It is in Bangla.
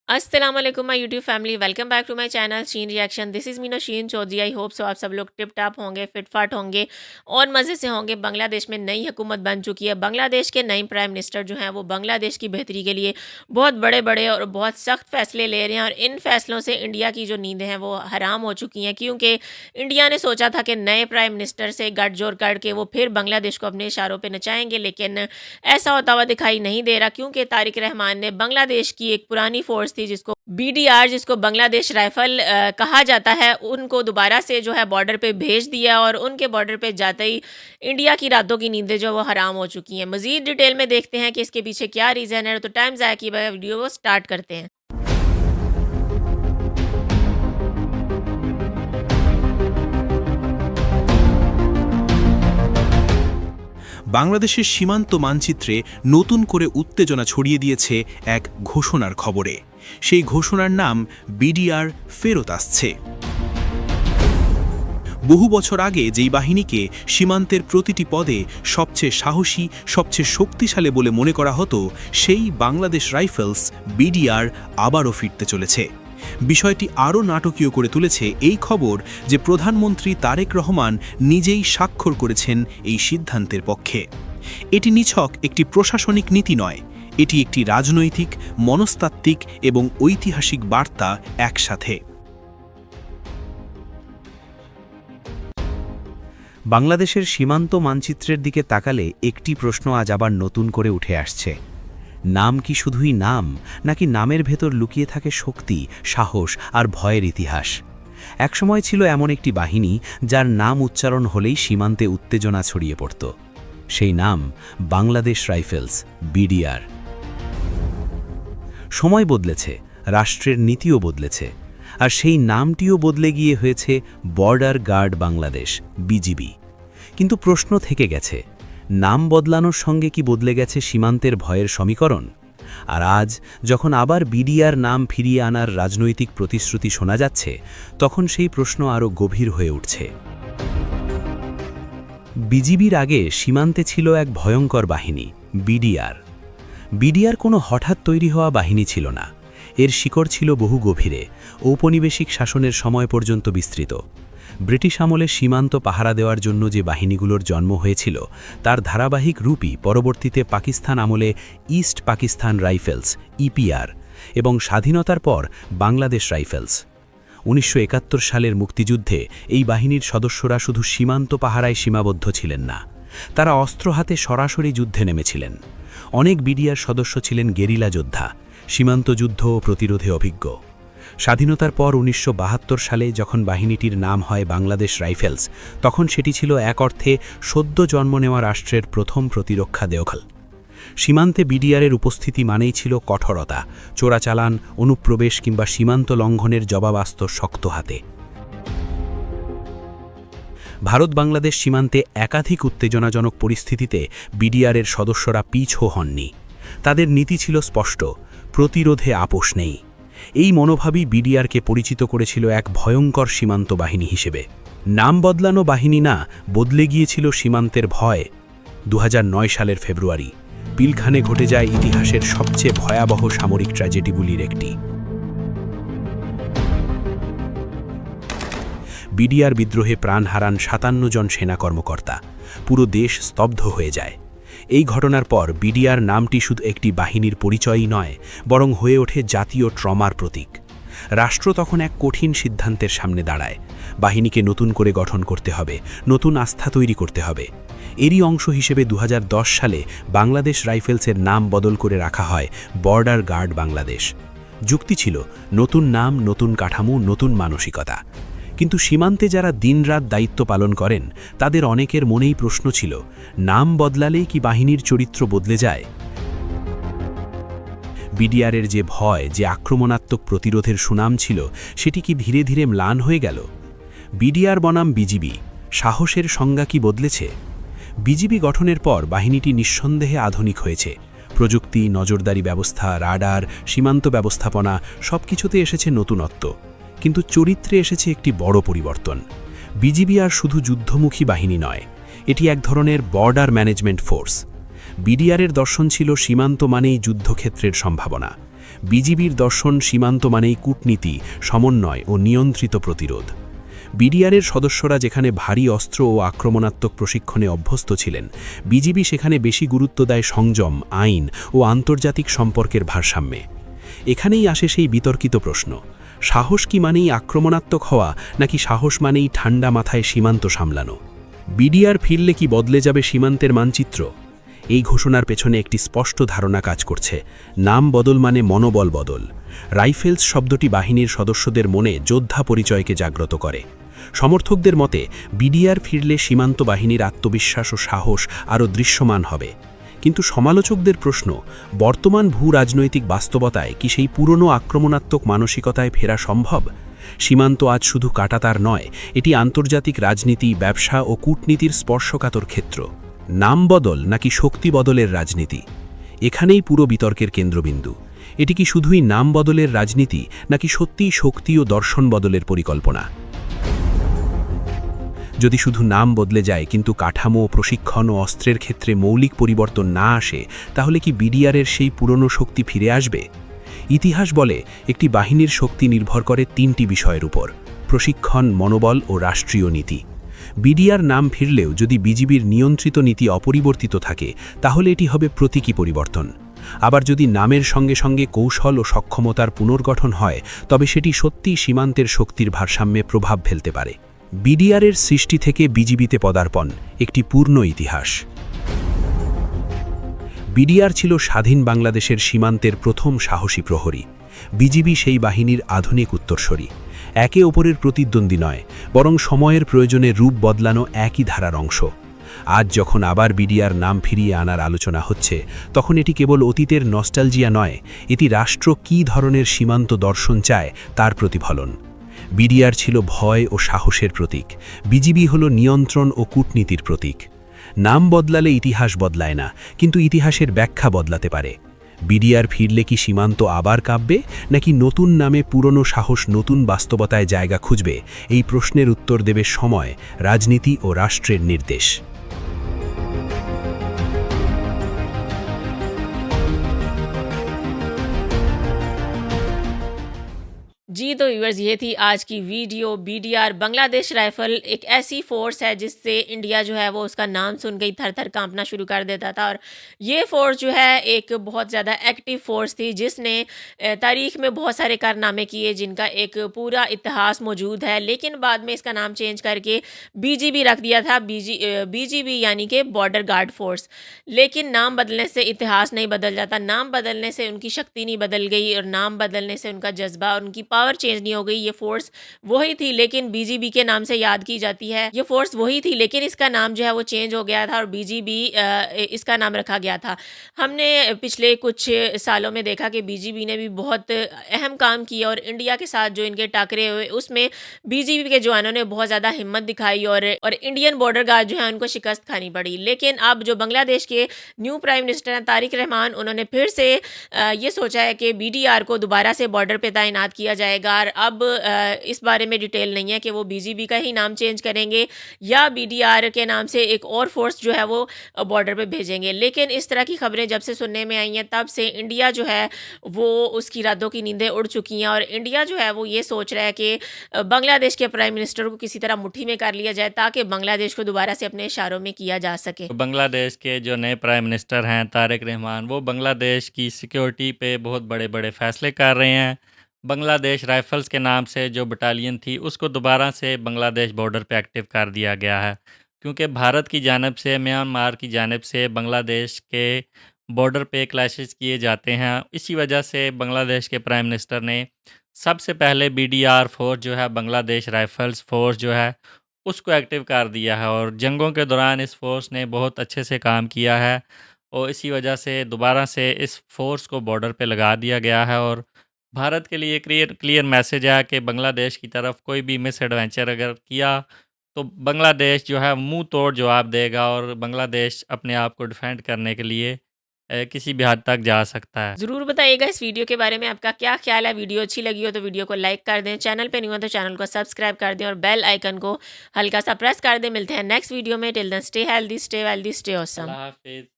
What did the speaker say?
अस्सलामुअलैकुम my YouTube family, welcome back to my channel Sheen reaction. This is Meena Sheen Chowdhury. I hope so आप सब लोग टिप टाप होंगे, फिटफाट होंगे और मज़े से होंगे। बांग्लादेश में नई हुकूमत बन चुकी है। बांग्लादेश के नए प्राइम मिनिस्टर जो हैं वो बांग्लादेश की बेहतरी के लिए बहुत बड़े बड़े और बहुत सख्त फैसले ले रहे हैं, और इन फैसलों से इंडिया की जो नींदें हैं वो हराम हो चुकी हैं, क्योंकि इंडिया ने सोचा था कि नए प्राइम मिनिस्टर से गठजोड़ करके वो फिर बांग्लादेश को अपने इशारों पर नचाएंगे, लेकिन ऐसा होता हुआ दिखाई नहीं दे रहा, क्योंकि तारिक रहमान ने बांग्लादेश की एक पुरानी फोर्स थी जिसको बीडीआर, जिसको बांग्लादेश राइफल कहा जाता है, उनको दोबारा से जो है बॉर्डर पे भेज दिया, और उनके बॉर्डर पे जाते ही इंडिया की रातों की नींदें जो वो हराम हो चुकी हैं। मजीद डिटेल में देखते हैं कि इसके पीछे क्या रीज़न है। तो टाइम ज़ाया किए बगैर वीडियो को स्टार्ट करते हैं। বাংলাদেশের সীমান্ত মানচিত্রে নতুন করে উত্তেজনা ছড়িয়ে দিয়েছে এক ঘোষণার খবরে। সেই ঘোষণার নাম বিডিআর ফেরত আসছে। বহু বছর আগে যেই বাহিনীকে সীমান্তের প্রতিটি পদে সবচেয়ে সাহসী, সবচেয়ে শক্তিশালী বলে মনে করা হতো, সেই বাংলাদেশ রাইফেলস বিডিআর আবারও ফিরতে চলেছে। বিষয়টি আরও নাটকীয় করে তুলেছে এই খবর যে প্রধানমন্ত্রী তারেক রহমান নিজেই স্বাক্ষর করেছেন এই সিদ্ধান্তের পক্ষে। এটি নিছক একটি প্রশাসনিক নীতি নয়, এটি একটি রাজনৈতিক, মনস্তাত্ত্বিক এবং ঐতিহাসিক বার্তা একসাথে। বাংলাদেশের সীমান্ত মানচিত্রের দিকে তাকালে একটি প্রশ্ন আজ আবার নতুন করে উঠে আসছে। নাম কি শুধুই নাম, নাকি নামের ভেতর লুকিয়ে থাকে শক্তি, সাহস আর ভয়ের ইতিহাস? একসময় ছিল এমন একটি বাহিনী যার নাম উচ্চারণ হলেই সীমান্তে উত্তেজনা ছড়িয়ে পড়ত। সেই নাম বাংলাদেশ রাইফেলস, বিডিআর। সময় বদলেছে, রাষ্ট্রের নীতিও বদলেছে, আর সেই নামটিও বদলে গিয়ে হয়েছে বর্ডার গার্ড বাংলাদেশ, বিজিবি। কিন্তু প্রশ্ন থেকে গেছে, নাম বদলানোর সঙ্গে কি বদলে গেছে সীমান্তের ভয়ের সমীকরণ? আর আজ যখন আবার বিডিআর নাম ফিরিয়ে আনার রাজনৈতিক প্রতিশ্রুতি শোনা যাচ্ছে, তখন সেই প্রশ্ন আরও গভীর হয়ে উঠছে। বিজিবির আগে সীমান্তে ছিল এক ভয়ঙ্কর বাহিনী, বিডিআর। বিডিআর কোনো হঠাৎ তৈরি হওয়া বাহিনী ছিল না। এর শিকড় ছিল বহু গভীরে, ঔপনিবেশিক শাসনের সময় পর্যন্ত বিস্তৃত। ব্রিটিশ আমলে সীমান্ত পাহারা দেওয়ার জন্য যে বাহিনীগুলোর জন্ম হয়েছিল, তার ধারাবাহিক রূপই পরবর্তীতে পাকিস্তান আমলে ইস্ট পাকিস্তান রাইফেলস, ইপিআর, এবং স্বাধীনতার পর বাংলাদেশ রাইফেলস। 1971 সালের মুক্তিযুদ্ধে এই বাহিনীর সদস্যরা শুধু সীমান্ত পাহারায় সীমাবদ্ধ ছিলেন না, তারা অস্ত্র হাতে সরাসরি যুদ্ধে নেমেছিলেন। অনেক বিডিআর সদস্য ছিলেন গেরিলা যোদ্ধা, সীমান্ত যুদ্ধ ও প্রতিরোধে অভিজ্ঞ। স্বাধীনতার পর 1972 সালে যখন বাহিনীটির নাম হয় বাংলাদেশ রাইফেলস, তখন সেটি ছিল এক অর্থে সদ্য জন্ম নেওয়া রাষ্ট্রের প্রথম প্রতিরক্ষা দেওয়াল। সীমান্তে বিডিআরের উপস্থিতি মানেই ছিল কঠোরতা, চোরাচালান, অনুপ্রবেশ কিংবা সীমান্ত লঙ্ঘনের জবাব আসত শক্ত হাতে। ভারত বাংলাদেশ সীমান্তে একাধিক উত্তেজনাজনক পরিস্থিতিতে বিডিআরের সদস্যরা পিছু হননি। তাদের নীতি ছিল স্পষ্ট, প্রতিরোধে আপোষ নেই। এই মনোভাবই বিডিআরকে পরিচিত করেছিল এক ভয়ঙ্কর সীমান্ত বাহিনী হিসেবে। নাম বদলানো বাহিনী না, বদলে গিয়েছিল সীমান্তের ভয়। 2009 সালের ফেব্রুয়ারি পিলখানে ঘটে যায় ইতিহাসের সবচেয়ে ভয়াবহ সামরিক ট্র্যাজেডিগুলির একটি। বিডিআর বিদ্রোহে প্রাণ হারান 57 জন সেনা কর্মকর্তা। পুরো দেশ স্তব্ধ হয়ে যায়। এই ঘটনার পর বিডিআর নামটি শুধু একটি বাহিনীর পরিচয়ই নয়, বরং হয়ে ওঠে জাতীয় ট্রমার প্রতীক। রাষ্ট্র তখন এক কঠিন সিদ্ধান্তের সামনে দাঁড়ায়। বাহিনীকে নতুন করে গঠন করতে হবে, নতুন আস্থা তৈরি করতে হবে। এরই অংশ হিসেবে 2010 সালে বাংলাদেশ রাইফেলসের নাম বদল করে রাখা হয় বর্ডার গার্ড বাংলাদেশ। যুক্তি ছিল নতুন নাম, নতুন কাঠামো, নতুন মানসিকতা। কিন্তু সীমান্তে যারা দিনরাত দায়িত্ব পালন করেন, তাদের অনেকের মনেই প্রশ্ন ছিল, নাম বদলালেই কি বাহিনীর চরিত্র বদলে যায়? বিডিআরের যে ভয়, যে আক্রমণাত্মক প্রতিরোধের সুনাম ছিল, সেটি কি ধীরে ধীরে ম্লান হয়ে গেল? বিডিআর বনাম বিজিবি, সাহসের সংজ্ঞা কি বদলেছে? বিজিবি গঠনের পর বাহিনীটি নিঃসন্দেহে আধুনিক হয়েছে। প্রযুক্তি, নজরদারি ব্যবস্থা, রাডার, সীমান্ত ব্যবস্থাপনা সবকিছুতে এসেছে নতুনত্ব। কিন্তু চরিত্রে এসেছে একটি বড় পরিবর্তন। বিজিবি আর শুধু যুদ্ধমুখী বাহিনী নয়, এটি এক ধরনের বর্ডার ম্যানেজমেন্ট ফোর্স। বিডিআরের দর্শন ছিল সীমান্ত মানেই যুদ্ধক্ষেত্রের সম্ভাবনা। বিজিবির দর্শন সীমান্ত মানেই কূটনীতি, সমন্বয় ও নিয়ন্ত্রিত প্রতিরোধ। বিডিআরের সদস্যরা যেখানে ভারী অস্ত্র ও আক্রমণাত্মক প্রশিক্ষণে অভ্যস্ত ছিলেন, বিজিবি সেখানে বেশি গুরুত্ব দেয় সংযম, আইন ও আন্তর্জাতিক সম্পর্কের ভারসাম্যে। এখানেই আসে সেই বিতর্কিত প্রশ্ন, সাহস কি মানেই আক্রমণাত্মক হওয়া, নাকি সাহস মানেই ঠান্ডা মাথায় সীমান্ত সামলানো? বিডিআর ফিরলে কি বদলে যাবে সীমান্তের মানচিত্র? এই ঘোষণার পেছনে একটি স্পষ্ট ধারণা কাজ করছে, নাম বদল মানে মনোবল বদল। রাইফেলস শব্দটি বাহিনীর সদস্যদের মনে যোদ্ধা পরিচয়কে জাগ্রত করে। সমর্থকদের মতে বিডিআর ফিরলে সীমান্ত বাহিনীর আত্মবিশ্বাস ও সাহস আরও দৃশ্যমান হবে। কিন্তু সমালোচকদের প্রশ্ন, বর্তমান ভূ-রাজনৈতিক বাস্তবতায় কি সেই পুরনো আক্রমণাত্মক মানসিকতায় ফেরা সম্ভব? সীমান্ত আজ শুধু কাঁটাতার নয়, এটি আন্তর্জাতিক রাজনীতি, ব্যবসা ও কূটনীতির স্পর্শকাতর ক্ষেত্র। নাম বদল নাকি শক্তি বদলের রাজনীতি? এখানেই পুরো বিতর্কের কেন্দ্রবিন্দু। এটি কি শুধুই নাম বদলের রাজনীতি, নাকি সত্যিই শক্তি ও দর্শন বদলের পরিকল্পনা? যদি শুধু নাম বদলে যায় কিন্তু কাঠামো, প্রশিক্ষণ ও অস্ত্রের ক্ষেত্রে মৌলিক পরিবর্তন না আসে, তাহলে কি বিডিআরের সেই পুরনো শক্তি ফিরে আসবে? ইতিহাস বলে একটি বাহিনীর শক্তি নির্ভর করে তিনটি বিষয়ের উপর: প্রশিক্ষণ, মনোবল ও রাষ্ট্রীয় নীতি। বিডিআর নাম ফিরলেও যদি বিজিবির নিয়ন্ত্রিত নীতি অপরিবর্তিত থাকে, তাহলে এটি হবে প্রতীকী পরিবর্তন। আবার যদি নামের সঙ্গে সঙ্গে কৌশল ও সক্ষমতার পুনর্গঠন হয়, তবে সেটি সত্যিই সীমান্তের শক্তির ভারসাম্যে প্রভাব ফেলতে পারে। বিডিআরের সৃষ্টি থেকে বিজিবিতে পদার্পণ একটি পূর্ণ ইতিহাস। বিডিআর ছিল স্বাধীন বাংলাদেশের সীমান্তের প্রথম সাহসী প্রহরী। বিজিবি সেই বাহিনীর আধুনিক উত্তরসূরি। একে অপরের প্রতিদ্বন্দ্বী নয়, বরং সময়ের প্রয়োজনে রূপ বদলানো একই ধারার অংশ। আজ যখন আবার বিডিআর নাম ফিরিয়ে আনার আলোচনা হচ্ছে, তখন এটি কেবল অতীতের নস্টালজিয়া নয়, এটি রাষ্ট্র কী ধরনের সীমান্ত দর্শন চায় তার প্রতিফলন। বিডিআর ছিল ভয় ও সাহসের প্রতীক, বিজিবি হল নিয়ন্ত্রণ ও কূটনীতির প্রতীক। নাম বদলালে ইতিহাস বদলায় না, কিন্তু ইতিহাসের ব্যাখ্যা বদলাতে পারে। বিডিআর ফিরলে কি সীমান্ত আবার কাঁপবে, নাকি নতুন নামে পুরনো সাহস নতুন বাস্তবতায় জায়গা খুঁজবে? এই প্রশ্নের উত্তর দেবে সময়, রাজনীতি ও রাষ্ট্রের নির্দেশ। जी तो व्यूअर्स, ये थी आज की वीडियो। बीडीआर बांग्लादेश राइफल एक ऐसी फोर्स है जिससे इंडिया जो है वो उसका नाम सुन गई थर थर कांपना शुरू कर देता था। और ये फोर्स जो है एक बहुत ज़्यादा एक्टिव फोर्स थी जिसने तारीख में बहुत सारे कारनामे किए, जिनका एक पूरा इतिहास मौजूद है। लेकिन बाद में इसका नाम चेंज करके बीजीबी रख दिया था, बीजीबी यानी कि बॉर्डर गार्ड फोर्स। लेकिन नाम बदलने से इतिहास नहीं बदल जाता, नाम बदलने से उनकी शक्ति नहीं बदल गई, और नाम बदलने से उनका जज्बा और उनकी पावर चेंज नहीं हो गई। ये फोर्स वही थी, लेकिन बीजीबी के नाम से याद की जाती है। ये फोर्स वही थी, लेकिन इसका नाम जो है वो चेंज हो गया था और बीजीबी इसका नाम रखा गया था। हमने पिछले कुछ सालों में देखा कि बीजीबी ने भी बहुत अहम काम किया, और इंडिया के साथ जो इनके टाकरे हुए उसमें बीजीबी के जवानों ने बहुत ज़्यादा हिम्मत दिखाई, और इंडियन बॉर्डर गार्ड जो है उनको शिकस्त खानी पड़ी। लेकिन अब जो बांग्लादेश के न्यू प्राइम मिनिस्टर हैं तारिक रहमान, उन्होंने फिर से ये सोचा है कि बीडीआर को दोबारा से बॉर्डर पे तैनात किया जाएगा। और अब इस बारे में डिटेल नहीं है कि वो बीजीबी का ही नाम चेंज करेंगे या बीडीआर के नाम से एक और फोर्स जो है वो बॉर्डर पे भेजेंगे। लेकिन इस तरह की खबरें जब से सुनने में आई हैं, तब से इंडिया जो है वो उसकी रातों की नींदें उड़ चुकी हैं, और इंडिया जो है वो ये सोच रहा है कि बांग्लादेश के प्राइम मिनिस्टर को किसी तरह मुट्ठी में कर लिया जाए ताकि बांग्लादेश को दोबारा से अपने इशारों में किया जा सके। बांग्लादेश के जो नए प्राइम मिनिस्टर हैं तारिक रहमान, वो बांग्लादेश की सिक्योरिटी पे बहुत बड़े बड़े फैसले कर रहे हैं। बांग्लादेश राइफल्स के नाम से जो बटालियन थी उसको दोबारा से बांग्लादेश बॉर्डर पे एक्टिव कर दिया गया है, क्योंकि भारत की जानिब से, म्यांमार की जानिब से बांग्लादेश के बॉर्डर पे क्लैशेस किए जाते हैं। इसी वजह से बांग्लादेश के प्राइम मिनिस्टर ने सबसे पहले बीडीआर फोर्स जो है, बांग्लादेश राइफल्स फोर्स जो है, उसको एक्टिव कर दिया है। और जंगों के दौरान इस फोर्स ने बहुत अच्छे से काम किया है, और इसी वजह से दोबारा से इस फोर्स को बॉर्डर पे लगा दिया गया है। और भारत के लिए क्लियर मैसेज है कि बांग्लादेश की तरफ कोई भी मिस एडवेंचर अगर किया तो बांग्लादेश जो है मुंह तोड़ जवाब देगा, और बांग्लादेश अपने आप को डिफेंड करने के लिए किसी भी हद तक जा सकता है। ज़रूर बताइएगा इस वीडियो के बारे में आपका क्या ख्याल है। वीडियो अच्छी लगी हो तो वीडियो को लाइक कर दें, चैनल पे नहीं हो तो चैनल को सब्सक्राइब कर दें, और बेल आइकन को हल्का सा प्रेस कर दें। मिलते हैं नेक्स्ट वीडियो में। Till then stay healthy, stay wealthy, stay awesome. अल्लाह हाफिज़।